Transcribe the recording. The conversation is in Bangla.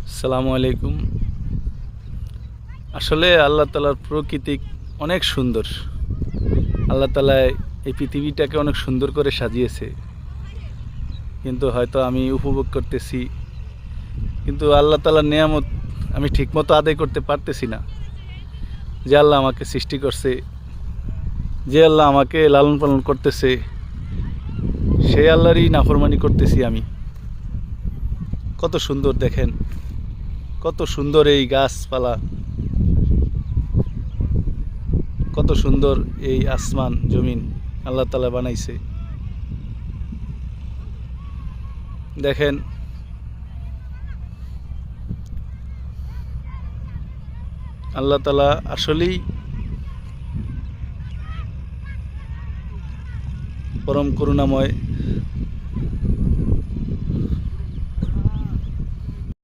আসসালামু আলাইকুম। আসলে আল্লাহ তাআলার প্রকৃতি অনেক সুন্দর। আল্লাহ তাআলা এই পৃথিবীটাকে অনেক সুন্দর করে সাজিয়েছে, কিন্তু হয়তো আমি উপভোগ করতেছি, কিন্তু আল্লাহ তাআলার নেয়ামত আমি ঠিকমতো আদায় করতে পারতেছি না। যে আল্লাহ আমাকে সৃষ্টি করছে, যে আল্লাহ আমাকে লালন পালন করতেছে, সেই আল্লাহরই নাফরমানি করতেছি আমি। কত সুন্দর দেখেন, কত সুন্দর এই গাছপালা, কত সুন্দর এই আসমান জমিন আল্লাহ তাআলা বানাইছে। দেখেন, আল্লাহ তাআলা আসলেই পরম করুণাময়।